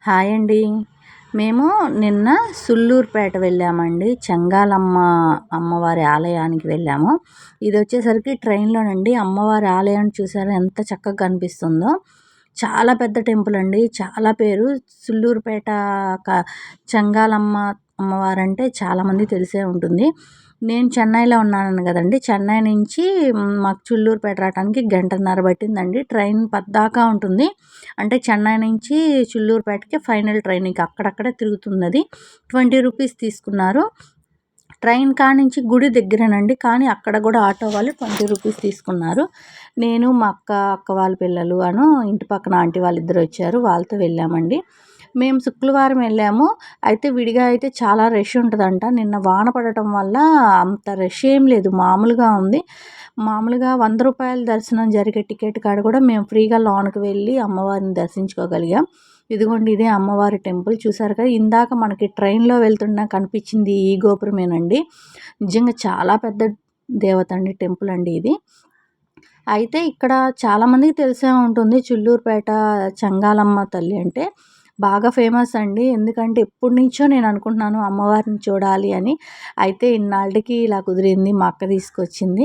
Hi అండి. మేము నిన్న సుళ్ళూరుపేట వెళ్ళామండి. చెంగాలమ్మ అమ్మవారి ఆలయానికి వెళ్ళాము. ఇదొచ్చేసరికి ట్రైన్‌లోనండి. అమ్మవారి ఆలయం చూసారా ఎంత చక్కగా కనిపిస్తుందో. చాలా పెద్ద టెంపుల్ అండి. చాలా పేరు సుళ్ళూరుపేట క చెంగాలమ్మ అమ్మవారంటే చాలామందికి తెలిసే ఉంటుంది. నేను చెన్నైలో ఉన్నాను గదండీ! చెన్నై నుంచి మాకు సుళ్ళూరుపేట రావటానికి గంటన్నర పట్టిందండి. ట్రైన్ పద్దాకా ఉంటుంది. అంటే చెన్నై నుంచి చిల్లూరుపేటకి ఫైనల్ ట్రైన్ ఇంక అక్కడక్కడే తిరుగుతుందది. 20 రూపీస్ తీసుకున్నారు. ట్రైన్ కానించి గుడి దగ్గరేనండి. కానీ అక్కడ గూడా ఆటో వాళ్ళు 20 రూపీస్ తీసుకున్నారు. నేను మా అక్క వాళ్ళ పిల్లలు ఇంటి పక్కన ఆంటీ వాళ్ళిద్దరు వచ్చారు. వాళ్ళతో వెళ్ళామండి. మేము శుక్రవారం వెళ్ళాము. అయితే విడిగా అయితే చాలా రష్ ఉంటదంట. నిన్న వాన పడటం వల్ల అంత రష్ ఏం లేదు. మామూలుగా ఉంది. మామూలుగా రూ. 100 దర్శనం జరిగే టికెట్ కాడ కూడా మేము ఫ్రీగా లోనకి వెళ్ళి అమ్మవారిని దర్శించుకోగలిగాం. ఇదిగోండి ఇదే అమ్మవారి టెంపుల్ చూసారు కదా! ఇందాక మనకి ట్రైన్‌లో వెళ్తున్నా కనిపించింది ఈ గోపురమేనండి. నిజంగా చాలా పెద్ద దేవత అండి. టెంపుల్ అండి ఇది. అయితే ఇక్కడ చాలామందికి తెలిసే ఉంటుంది చిల్లూరుపేట చెంగాలమ్మ తల్లి అంటే. బాగా ఫేమస్ అండి. ఎందుకంటే ఎప్పటినుంచో నేను అనుకుంటున్నాను అమ్మవారిని చూడాలి అని. అయితే ఇన్నాళ్ళకి ఇలా కుదిరింది. మా అక్క తీసుకొచ్చింది.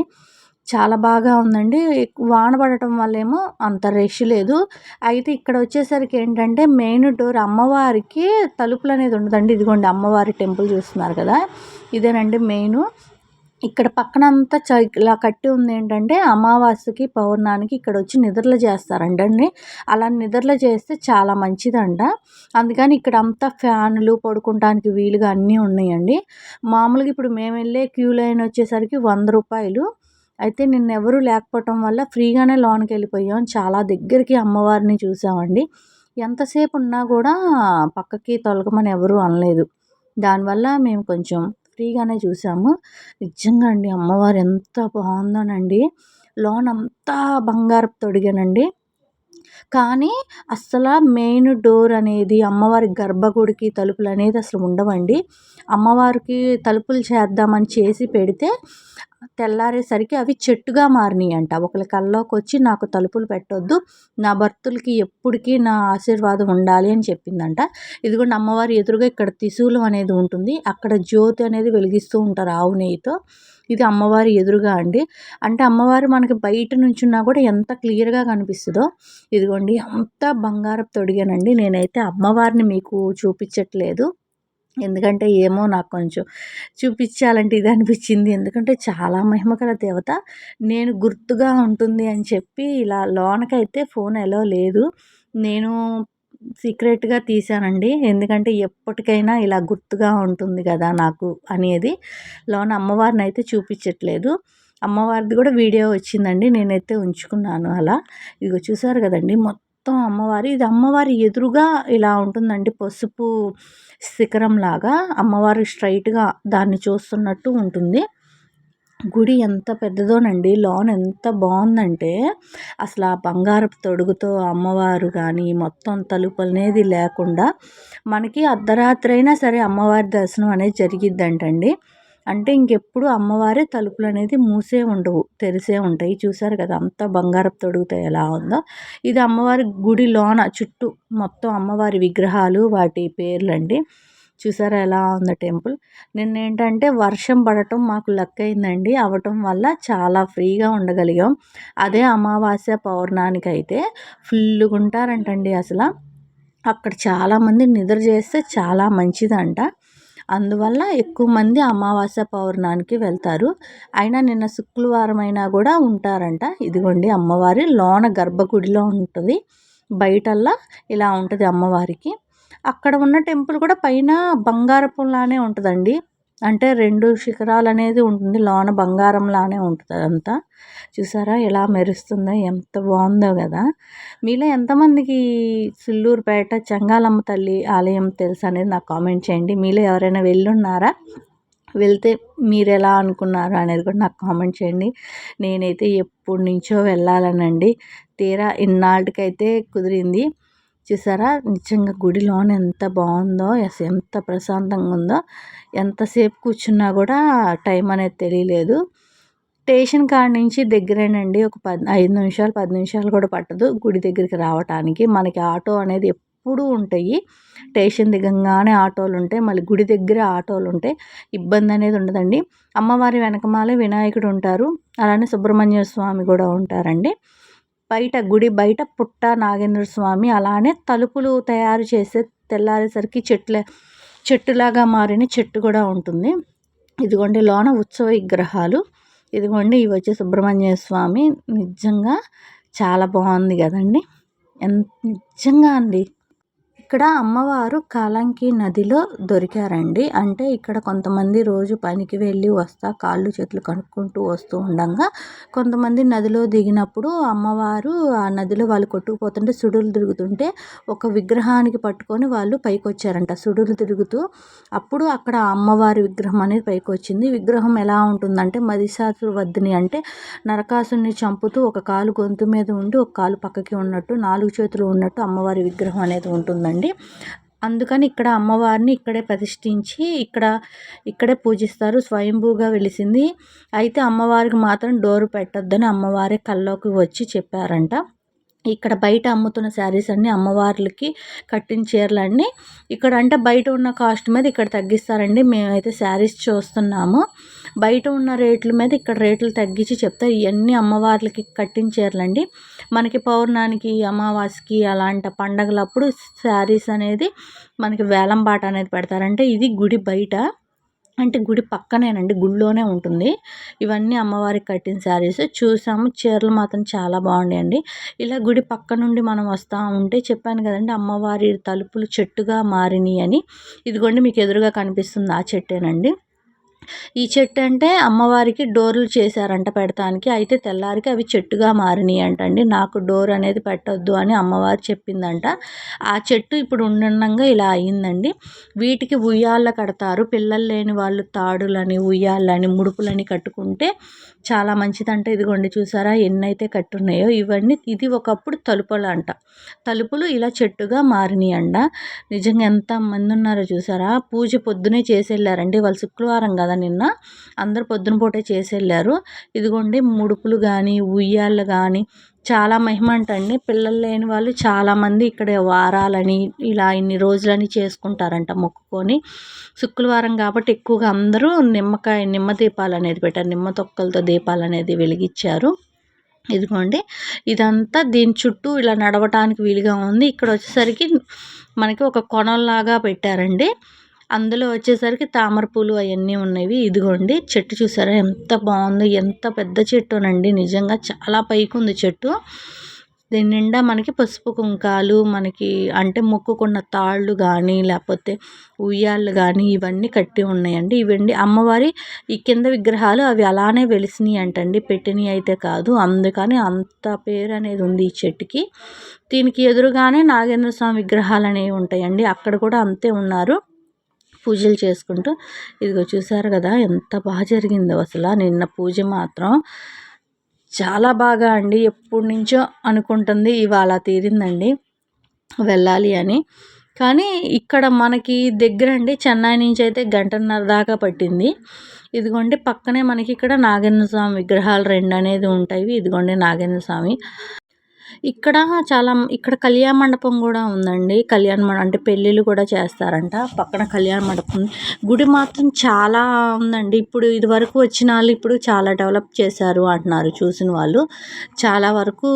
చాలా బాగా ఉందండి. వాన పడటం వల్లేమో అంత రష్ లేదు. అయితే ఇక్కడ వచ్చేసరికి ఏంటంటే మెయిన్ డోర్ అమ్మవారికి తలుపులనేది ఉండదండి. ఇదిగోండి అమ్మవారి టెంపుల్ చూస్తున్నారు కదా! ఇదేనండి మెయిను. ఇక్కడ పక్కనంతా ఇలా కట్టి ఉందేంటంటే అమావాస్యకి, పౌర్ణానికి ఇక్కడొచ్చి నిద్రలు చేస్తారంటండి. అలా నిద్రలు చేస్తే చాలా మంచిదంట. అందుకని ఇక్కడంతా ఫ్యానులు, పడుకుంటానికి వీలుగా అన్నీ ఉన్నాయండి. మామూలుగా ఇప్పుడు మేమెళ్ళే క్యూ లైన్ వచ్చేసరికి రూ. 100. అయితే నిన్నెవరూ లేకపోవటం వల్ల ఫ్రీగానే లోనకెళ్ళిపోయాం. చాలా దగ్గరికి అమ్మవారిని చూసామండి. ఎంతసేపు ఉన్నా గూడా పక్కకి తొలగమని ఎవరు అనలేదు. దానివల్ల మేము కొంచెం ఫ్రీగానే చూసాము. నిజంగా అండి అమ్మవారు ఎంత బావుందోనండి. లోనంతా బంగారపు తొడిగేనండి. కానీ అస్సల మెయిన్ డోర్ అనేది అమ్మవారి గర్భగుడికి తలుపులనేది అసలు ఉండవండి. అమ్మవారికి తలుపులు చేద్దామని చేసి పెడితే తెల్లారేసరికి అవి చెట్టుగా మారినియంట. ఒకళ్ళ కల్లోకొచ్చి నాకు తలుపులు పెట్టొద్దు. నా భర్తలకి ఎప్పటికి నా ఆశీర్వాదం ఉండాలి అని చెప్పిందంట. ఇదిగోండి అమ్మవారి ఎదురుగా ఇక్కడ త్రిశూలం అనేది ఉంటుంది. అక్కడ జ్యోతి అనేది వెలిగిస్తూ ఉంటారు ఆవు నెయ్యితో. ఇది అమ్మవారి ఎదురుగా అండి. అంటే అమ్మవారు మనకి బయట నుంచున్నా కూడా ఎంత క్లియర్‌గా కనిపిస్తదో. ఇదిగోండి అంతా బంగారపు తొడిగేనండి. నేనైతే అమ్మవారిని మీకు చూపించట్లేదు. ఎందుకంటే ఏమో నాకు కొంచెం చూపించాలంటే ఇది అనిపించింది. ఎందుకంటే చాలా మహిమగల దేవత. నేను గుర్తుగా ఉంటుంది అని చెప్పి ఇలా లోనకైతే ఫోన్ ఎలో లేదు. నేను సీక్రెట్‌గా తీశానండి. ఎందుకంటే ఎప్పటికైనా ఇలా గుర్తుగా ఉంటుంది కదా నాకు అనేది. లోన అమ్మవారినైతే చూపించట్లేదు. అమ్మవారిది కూడా వీడియో వచ్చిందండి. నేనైతే ఉంచుకున్నాను అలా. ఇదిగో చూసారు కదండీ! మొత్తం అమ్మవారి ఇది అమ్మవారి ఎదురుగా ఇలా ఉంటుందండి. పసుపు శిఖరంలాగా అమ్మవారు స్ట్రెయిట్‌గా దాన్ని చూస్తున్నట్టు ఉంటుంది. గుడి ఎంత పెద్దదోనండి. లోన ఎంత బావుందంటే అసలు ఆ బంగారపు తొడుగుతో అమ్మవారు గానీ మొత్తం తలుపులనేది లేకుండా మనకి అర్ధరాత్రైనా సరే అమ్మవారి దర్శనం అనేది జరిగిద్దంటండి. అంటే ఇంకెప్పుడు అమ్మవారి తలుపులనేది మూసే ఉండవు. తెరిసే ఉంటాయి. చూసారు కదా! అంత బంగారపు తొడుగుతో ఎలా ఉందో. ఇది అమ్మవారి గుడి లోన చుట్టూ మొత్తం అమ్మవారి విగ్రహాలు వాటి పేర్లండి. చూసారా ఎలా ఉందో టెంపుల్. నిన్నేంటంటే వర్షం పడటం మాకు లక్ అయిందండి. అవ్వటం వల్ల చాలా ఫ్రీగా ఉండగలిగాం. అదే అమావాస్య, పౌర్ణానికైతే ఫుల్లుగుంటారంటండి అసల. అక్కడ చాలామంది నిద్ర చేస్తే చాలా మంచిదంట. అందువల్ల ఎక్కువ మంది అమావాస్య, పౌర్ణానికి వెళ్తారు. అయినా నిన్న శుక్రవారం అయినా కూడా ఉంటారంట. ఇదిగోండి అమ్మవారి లోన గర్భగుడిలో ఉంటది. బయటల్లా ఇలా ఉంటది అమ్మవారికి. అక్కడ ఉన్న టెంపుల్ కూడా పైన బంగారపులానే ఉంటదండి. అంటే 2 శిఖరాలనేది ఉంటుంది. లోన బంగారంలానే ఉంటది అదంతా. చూసారా ఎలా మెరుస్తుందో ఎంత బావుందో గదా! మీలో ఎంతమందికి సుళ్ళూరుపేట చెంగాలమ్మ తల్లి ఆలయం తెలుసనేది నాకు కామెంట్ చేయండి. మీలో ఎవరైనా వెళ్ళున్నారా? వెళ్తే మీరెలా అనుకున్నారు అనేది కూడా నాకు కామెంట్ చేయండి. నేనైతే ఎప్పటినుంచో వెళ్ళాలనండి. తీరా ఇన్నాళ్ళకైతే కుదిరింది. చూసారా నిజంగా గుడి లోన ఎంత బావుందో, ఎంత ప్రశాంతంగా ఉందో. ఎంతసేపు కూర్చున్నా కూడా టైం అనేది తెలియలేదు. స్టేషన్ కాడ నుంచి దగ్గరేనండి. ఒక 5 నిమిషాలు, 10 నిమిషాలు కూడా పట్టదు గుడి దగ్గరికి రావటానికి. మనకి ఆటో అనేది ఎప్పుడూ ఉంటాయి. స్టేషన్ దిగంగానే ఆటోలు ఉంటాయి, మళ్ళీ గుడి దగ్గర ఆటోలు ఉంటాయి, ఇబ్బంది అనేది ఉండదండి. అమ్మవారి వెనకమాలే వినాయకుడు ఉంటారు, అలానే సుబ్రహ్మణ్య స్వామి కూడా ఉంటారండి. బయట గుడి బయట పుట్ట నాగేంద్ర స్వామి, అలానే తలుపులు తయారు చేసే తెల్లారేసరికి చెట్టులాగా మారిన చెట్టు కూడా ఉంటుంది. ఇదిగోండి లోన ఉత్సవ విగ్రహాలు. ఇదిగోండి ఇవి వచ్చి సుబ్రహ్మణ్య స్వామి. నిజంగా చాలా బాగుంది కదండి, నిజంగా అండి. ఇక్కడ అమ్మవారు కాలంకి నదిలో దొరికారండి. అంటే ఇక్కడ కొంతమంది రోజు పనికి వెళ్ళి వస్తా కాళ్ళు చేతులు కనుక్కుంటూ వస్తూ ఉండగా కొంతమంది నదిలో దిగినప్పుడు అమ్మవారు ఆ నదిలో వాళ్ళు కొట్టుకుపోతుంటే సుడులు తిరుగుతుంటే ఒక విగ్రహానికి పట్టుకొని వాళ్ళు పైకి వచ్చారంట సుడులు తిరుగుతూ. అప్పుడు అక్కడ అమ్మవారి విగ్రహం అనేది పైకి వచ్చింది. విగ్రహం ఎలా ఉంటుందంటే మహిషాసురవర్థిని, అంటే నరకాసుని చంపుతూ ఒక కాలు గొంతు మీద ఉండి ఒక కాలు పక్కకి ఉన్నట్టు 4 చేతులు ఉన్నట్టు అమ్మవారి విగ్రహం అనేది ఉంటుందండి. అందుకని ఇక్కడ అమ్మవారిని ఇక్కడే ప్రతిష్ఠించి ఇక్కడే పూజిస్తారు. స్వయంభూగా వెలిసింది. అయితే అమ్మవారికి మాత్రం డోరు పెట్టొద్దని అమ్మవారే కల్లోకి వచ్చి చెప్పారంట. ఇక్కడ బయట అమ్ముతున్న శారీస్ అన్నీ అమ్మవార్లకి కట్టిన చీరలన్నీ ఇక్కడ అంటే బయట ఉన్న కాస్ట్ మీద ఇక్కడ తగ్గిస్తారండి. మేమైతే శారీస్ చూస్తున్నాము, బయట ఉన్న రేట్ల మీద ఇక్కడ రేట్లు తగ్గించి చెప్తారు. ఇవన్నీ అమ్మవార్లకి కట్టిన చీరలండి. మనకి పౌర్ణానికి అమావాస్యకి అలాంటి పండగలప్పుడు శారీస్ అనేది మనకి వేలం పాట అనేది పెడతారంటే ఇది గుడి బయట, అంటే గుడి పక్కనేనండి, గుడిలోనే ఉంటుంది. ఇవన్నీ అమ్మవారికి కట్టిన శారీస్ చూసాము. చీరలు మాత్రం చాలా బాగున్నాయండి. ఇలా గుడి పక్క నుండి మనం వస్తూ ఉంటే చెప్పాను కదండి అమ్మవారి తలుపులు చెట్టుగా మారినాయి అని. ఇదిగోండి మీకు ఎదురుగా కనిపిస్తుంది ఆ చెట్టేనండి. ఈ చెట్టు అంటే అమ్మవారికి డోర్లు చేశారంట పెడతానికి. అయితే తెల్లారికి అవి చెట్టుగా మారినాయి అంటండి. నాకు డోర్ అనేది పెట్టొద్దు అని అమ్మవారు చెప్పిందంట. ఆ చెట్టు ఇప్పుడు ఉండంగా ఇలా అయ్యిందండి. వీటికి ఉయ్యాళ్ళ కడతారు. పిల్లలు లేని వాళ్ళు తాడులని ఉయ్యాలని ముడుపులని కట్టుకుంటే చాలా మంచిదంట. ఇదిగోండి చూసారా ఎన్నైతే కట్టున్నాయో ఇవన్నీ. ఇది ఒకప్పుడు తలుపులు అంట. తలుపులు ఇలా చెట్టుగా మారినాయి అంట. నిజంగా ఎంతమంది ఉన్నారో చూసారా. పూజ పొద్దునే చేసి వెళ్ళారండి, వాళ్ళు శుక్రవారం కదా నిన్న, అందరు పొద్దున పూటే చేసి వెళ్ళారు. ఇదిగోండి ముడుపులు కానీ ఉయ్యాళ్ళు కానీ చాలా మహిమ అంటండి. పిల్లలు లేని వాళ్ళు చాలామంది ఇక్కడ వారాలని ఇలా ఇన్ని రోజులని చేసుకుంటారంట మొక్కుకొని. శుక్రవారం కాబట్టి ఎక్కువగా అందరూ నిమ్మ దీపాలు అనేది పెట్టారు, నిమ్మ తొక్కలతో దీపాలు అనేది వెలిగించారు. ఇదిగోండి ఇదంతా దీని చుట్టూ ఇలా నడవటానికి వీలుగా ఉంది. ఇక్కడ వచ్చేసరికి మనకి ఒక కొనల్లాగా పెట్టారండి. అందులో వచ్చేసరికి తామర పూలు అవన్నీ ఉన్నవి. ఇదిగోండి చెట్టు చూసారా ఎంత బాగుందో, ఎంత పెద్ద చెట్టునండి, నిజంగా చాలా పైకి ఉంది చెట్టు. దీని నిండా మనకి పసుపు కుంకాలు, మనకి అంటే మొక్కుకున్న తాళ్ళు కానీ లేకపోతే ఉయ్యాళ్ళు కానీ ఇవన్నీ కట్టి ఉన్నాయండి. ఇవండి అమ్మవారి ఈ కింద విగ్రహాలు అవి అలానే వెలిసినాయి అంటండి, పెట్టినవి అయితే కాదు. అందుకని అంత పేరు అనేది ఉంది ఈ చెట్టుకి. దీనికి ఎదురుగానే నాగేంద్ర స్వామి విగ్రహాలు అనేవి ఉంటాయండి, అక్కడ కూడా అంతే ఉన్నారు పూజలు చేసుకుంటూ. ఇదిగో చూసారు కదా ఎంత బాగా జరిగిందో అసలు నిన్న పూజ మాత్రం చాలా బాగా అండి. ఎప్పటి నుంచో అనుకుంటుంది ఇవాళ తీరిందండి వెళ్ళాలి అని. కానీ ఇక్కడ మనకి దగ్గర అండి, చెన్నై నుంచి అయితే 1.5 గంటల దాకా పట్టింది. ఇదిగోండి పక్కనే మనకి ఇక్కడ నాగేంద్ర స్వామి విగ్రహాలు 2 అనేది ఉంటాయి. ఇదిగోండి నాగేంద్ర స్వామి. ఇక్కడ కళ్యాణ మండపం కూడా ఉందండి. అంటే పెళ్ళిళ్ళు కూడా చేస్తారంట. పక్కన కళ్యాణ మండపం. గుడి మాత్రం చాలా ఉందండి. ఇప్పుడు ఇది వరకు వచ్చిన వాళ్ళు ఇప్పుడు చాలా డెవలప్ చేశారు అంటున్నారు చూసిన వాళ్ళు. చాలా వరకు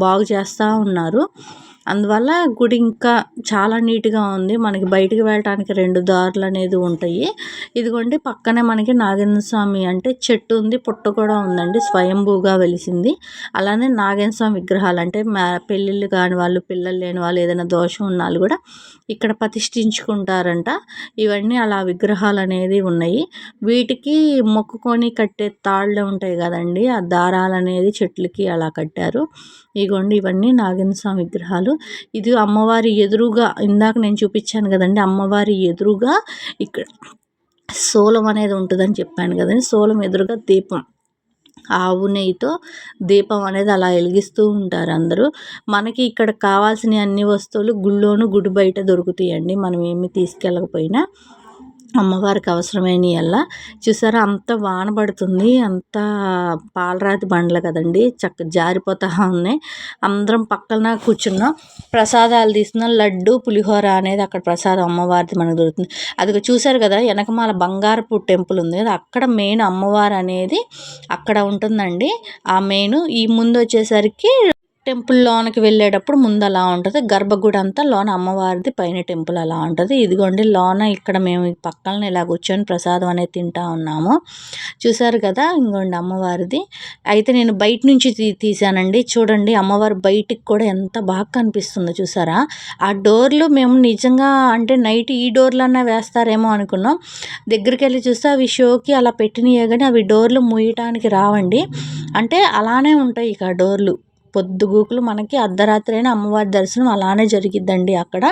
బాగు చేస్తూ ఉన్నారు. అందువల్ల గుడి ఇంకా చాలా నీట్గా ఉంది. మనకి బయటికి వెళ్ళటానికి 2 దారులు అనేది ఉంటాయి. ఇదిగోండి పక్కనే మనకి నాగేంద్ర స్వామి అంటే చెట్టు ఉంది, పుట్ట కూడా ఉందండి, స్వయంభూగా వెలిసింది. అలానే నాగేంద్ర స్వామి విగ్రహాలు అంటే పెళ్ళిళ్ళు కాని వాళ్ళు, పిల్లలు లేని వాళ్ళు, ఏదైనా దోషం ఉన్న వాళ్ళు కూడా ఇక్కడ ప్రతిష్ఠించుకుంటారంట. ఇవన్నీ అలా విగ్రహాలు అనేది ఉన్నాయి. వీటికి మొక్కుకొని కట్టే తాళ్ళు ఉంటాయి కదండి, ఆ దారాలు అనేది చెట్లకి అలా కట్టారు. ఇగోండి ఇవన్నీ నాగేంద్ర స్వామి విగ్రహాలు. ఇది అమ్మవారి ఎదురుగా ఇందాక నేను చూపించాను కదండి, అమ్మవారి ఎదురుగా ఇక్కడ శూలం అనేది ఉంటుందని చెప్పాను కదండి. శూలం ఎదురుగా దీపం, ఆవు నెయ్యితో దీపం అనేది అలా వెలిగిస్తూ ఉంటారు అందరూ. మనకి ఇక్కడ కావాల్సిన అన్ని వస్తువులు గుళ్ళోను గుడి బయట దొరుకుతాయండి, మనం ఏమి తీసుకెళ్ళకపోయినా. అమ్మవారికి అవసరమైనయల్లా. చూసారా అంత వాన పడుతుంది. అంత పాలరాతి బండలు కదండీ! జారిపోతా ఉన్నాయి. అందరం పక్కన కూర్చున్నాం. ప్రసాదాలు తీసుకున్నాం. లడ్డు, పులిహోర అనేది అక్కడ ప్రసాదం అమ్మవారిది మనకు దొరుకుతుంది. అదిగో చూసారు కదా వెనకమాల బంగారపు టెంపుల్ ఉంది కదా, అక్కడ మెయిన్ అమ్మవారు అనేది అక్కడ ఉంటుందండి. ఆ మెయిన్ ఈ ముందు వచ్చేసరికి టెంపుల్ లోనకి వెళ్ళేటప్పుడు ముందు అలా ఉంటుంది. గర్భగుడి అంతా లోన అమ్మవారిది, పైన టెంపుల్ అలా ఉంటుంది. ఇదిగోండి లోన ఇక్కడ మేము పక్కన ఇలా కూర్చొని ప్రసాదం అనేది తింటా ఉన్నాము. చూసారు కదా ఇంకోండి అమ్మవారిది. అయితే నేను బయట నుంచి తీసానండి. చూడండి అమ్మవారు బయటికి కూడా ఎంత బాగా కనిపిస్తుందో చూసారా. ఆ డోర్లు మేము నిజంగా అంటే నైట్ ఈ డోర్లన్నా వేస్తారేమో అనుకున్నాం. దగ్గరికి వెళ్ళి చూస్తే అవి షోకి అలా పెట్టినయే కానీ అవి డోర్లు మూయటానికి రావండి. అంటే అలానే ఉంటాయి ఇక డోర్లు. పొద్దుగూకులు మనకి అర్ధరాత్రి అయినా అమ్మవారి దర్శనం అలానే జరిగిద్దండి అక్కడ.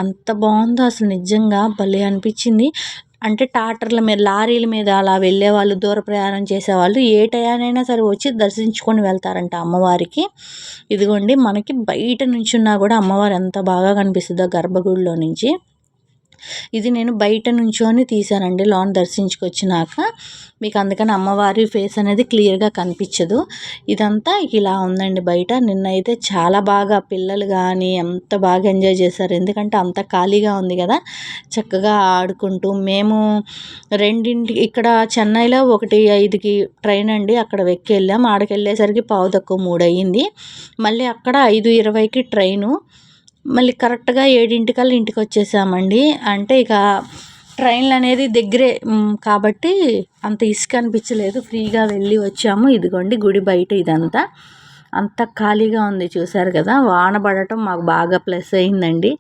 అంత బాగుందో అసలు నిజంగా భలే అనిపించింది. అంటే టాటర్ల మీద, లారీల మీద అలా వెళ్ళేవాళ్ళు, దూర ప్రయాణం చేసేవాళ్ళు ఏ టయానైనా సరే వచ్చి దర్శించుకొని వెళ్తారంట అమ్మవారికి. ఇదిగోండి మనకి బయట నుంచున్నా కూడా అమ్మవారు ఎంత బాగా కనిపిస్తుందో గర్భగుడిలో నుంచి. ఇది నేను బయట నుంచొని తీసానండి లోన దర్శించుకొచ్చినాక. మీకు అందుకని అమ్మవారి ఫేస్ అనేది క్లియర్గా కనిపించదు. ఇదంతా ఇలా ఉందండి బయట. నిన్నైతే చాలా బాగా పిల్లలు కానీ ఎంత బాగా ఎంజాయ్ చేశారు. ఎందుకంటే అంత ఖాళీగా ఉంది కదా, చక్కగా ఆడుకుంటూ మేము ఇక్కడ చెన్నైలో 1:05కి ట్రైన్ అండి, అక్కడ వెక్కి వెళ్ళాం. ఆడికి వెళ్ళేసరికి 2:45 అయ్యింది. మళ్ళీ అక్కడ 5:20కి ట్రైను. మళ్ళీ కరెక్ట్గా 7:00కల్లా ఇంటికి వచ్చేసామండి. అంటే ఇక ట్రైన్లు అనేది దగ్గరే కాబట్టి అంత ఇసుక అనిపించలేదు. ఫ్రీగా వెళ్ళి వచ్చాము. ఇదిగోండి గుడి బయట ఇదంతా అంత ఖాళీగా ఉంది. చూసారు కదా వాన పడటం మాకు బాగా ప్లస్ అయిందండి.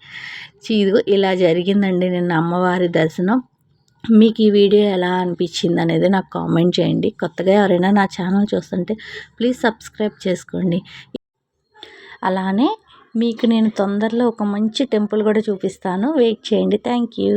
ఇదిగో ఇలా జరిగిందండి నిన్న అమ్మవారి దర్శనం. మీకు ఈ వీడియో ఎలా అనిపించింది అనేది నాకు కామెంట్ చేయండి. కొత్తగా ఎవరైనా నా ఛానల్ చూస్తుంటే ప్లీజ్ సబ్స్క్రైబ్ చేసుకోండి. అలానే మీకు నేను తొందరలో ఒక మంచి టెంపుల్ కూడా చూపిస్తాను. వెయిట్ చేయండి. Thank you.